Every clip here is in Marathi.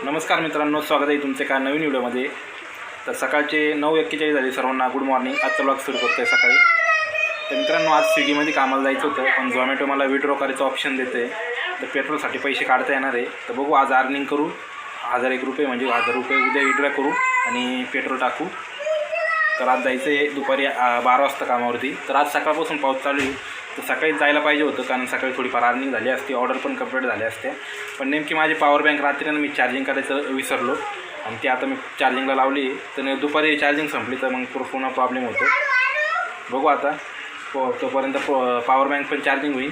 नमस्कार मित्रांनो, स्वागत आहे तुमचे का नवीन व्हिडिओमध्ये। तर सकाळचे 9:41 झाले। सर्वांना गुड मॉर्निंग। आजचा व्लॉग सुरू करतोय सकाळी। तर मित्रांनो, आज स्विगीमध्ये कामाला जायचं होतं, पण झोमॅटो मला विड्रॉ करायचं ऑप्शन देते। तर पेट्रोलसाठी पैसे काढता येणार आहे, तर बघू आज अर्निंग करू। 1001 रुपये म्हणजे 1000 रुपये उद्या विड्रॉ करू आणि पेट्रोल टाकू। तर आज जायचं आहे दुपारी 12 वाजता कामावरती। तर आज सकाळपासून पाऊस चालू आहे, तर सकाळी जायला पाहिजे होतं, कारण सकाळी थोडीफार अर्निंग झाली असती, ऑर्डर पण कंप्लीट झाले असते। पण नेमकी माझी पॉवर बँक रात्रीनं मी चार्जिंग करायचं विसरलो आणि ती आता मी चार्जिंगला लावली, तर दुपारी चार्जिंग संपली, तर मग पुन्हा प्रॉब्लेम होतो। बघू आता तोपर्यंत पॉवर बँक पण चार्जिंग होईल।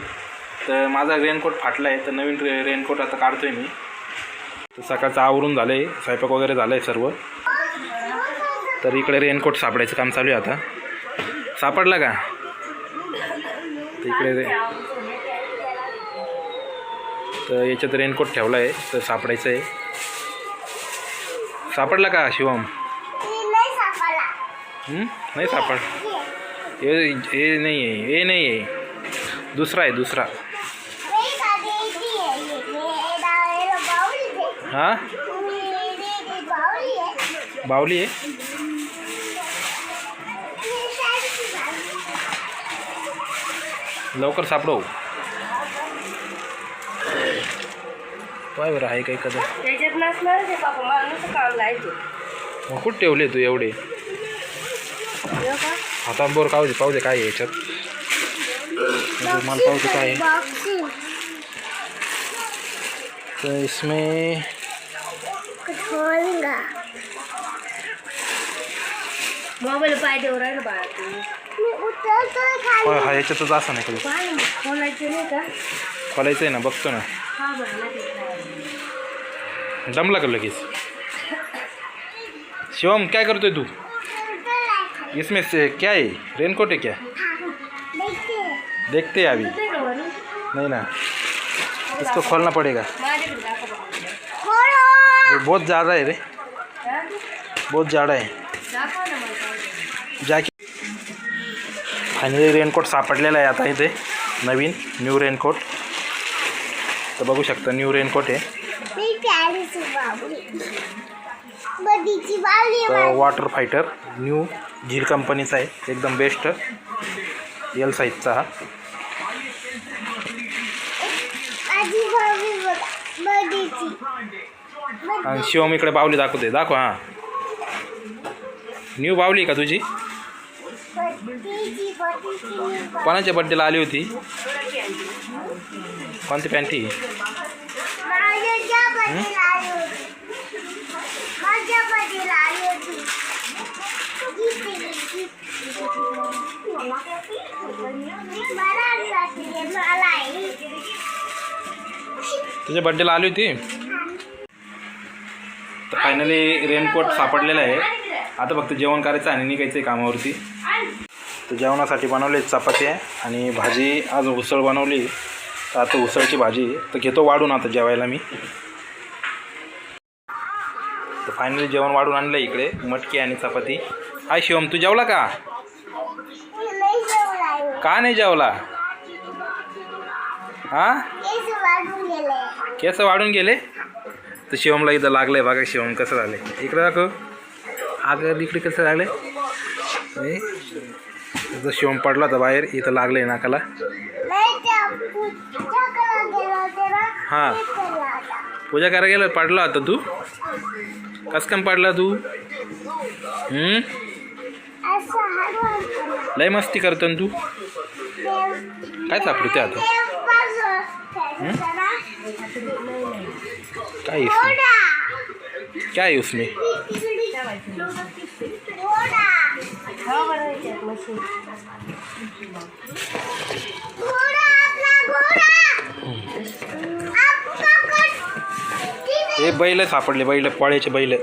तर माझा रेनकोट फाटला आहे, तर नवीन रेनकोट आता काढतो आहे मी। तर सकाळचं आवरून झालं आहे, स्वयंपाक वगैरे झालं आहे सर्व। तर इकडे रेनकोट सापडायचं काम चालू आहे। आता सापडला का? तर इकडे तर याच्यात रेनकोट ठेवला आहे, तर सापडायचं आहे। सापडला का शिवम? नाही सापड। हे नाही आहे, हे नाही आहे, दुसरा आहे, दुसरा। हां, बावली आहे। लवकर सापडव पाय बरं आहे काही कदा त्याच्यात नसणार ते पापा माणूस काम लायतो। मग कुठे ठेवले तू एवढे? आता बोर पाहू दे काय आहे याच्यात। मला पाहू दे काय आहे। तर इसमें मोबाईल पाहिजे राहिलं बाळा तू। हा याच्यातच असं नाही कधी खोलायचं नाही का? खोलायचं आहे ना, बघतो ना। हा बरं जमला का लगेच? शिवम क्या करतोय तू? इसमें से क्या है? रेनकोट है क्या? देखते हैं अभी। नहीं ना, इसको खोलना पड़ेगा। ये बहुत ज़्यादा है रे, बहुत ज़्यादा है। जॅकेट फायनली रेनकोट सापडलेला आहे आता इथे, नवीन न्यू रेनकोट। तर बघू शकता न्यू रेनकोट आहे। तर वॉटर फायटर न्यू झील कंपनीचा आहे, एकदम बेस्ट एल साईजचा हा। आणि शिवम इकडे बावली दाखवते, दाखव। हां, न्यू बावली का तुझी? कोणाच्या बड्डेला आली होती? कोणती पॅन्टी? तुझ्या बड्डेला आली होती? तर फायनली रेनकोट सापडलेला आहे। आता फक्त जेवण करायचं आणि निघायचं आहे कामावरती। तर जेवणासाठी बनवले चपाती आणि भाजी, आज उसळ बनवली, तर आता उसळची भाजी। तर घेतो वाढून आता जेवायला मी। तर फायनली जेवण वाढून आणलं इकडे, मटकी आणि चपाती। हाय शिवम, तू जेवला का? का नाही जेवला? हां, केस वाढून गेले? तर शिवमला इथं लागलंय बघा, शिवम कसं झालं इकडे दाखव। अगं इकडे कसं लागलं? इथं शिवम पडला होता बाहेर, इथं लागलंय नाकाला। हां, पूजा करायला गेलं, पडला होता तू? कसं काय पडला तू? लय मस्ती करतो ना तू। काय सापडते आता? काय क्या है उसमें? ये बैल सापडले, बैल पळ्याचे बैल,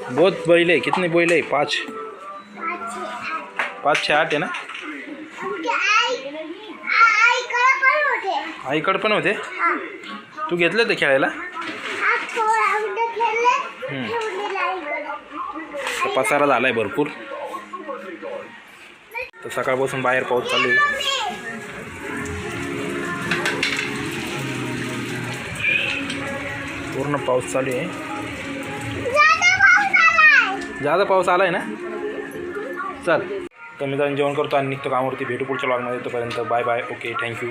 बहुत बैल है। कितने बैल है? 5 6 8 है ना? आईकडे पण होते? तू घेतले ते खेळायला? पसारा झालाय भरपूर। तर सकाळपासून बाहेर पाऊस चालू आहे। पूर्ण पाऊस चालू आहे. जादा पाऊस आलाय ना. चल तर मी जाऊन जेवण करतो आणि निघतो कामावरती. भेटू पुढच्या व्लॉगमध्ये. तोपर्यंत बाय बाय. Okay, thank you.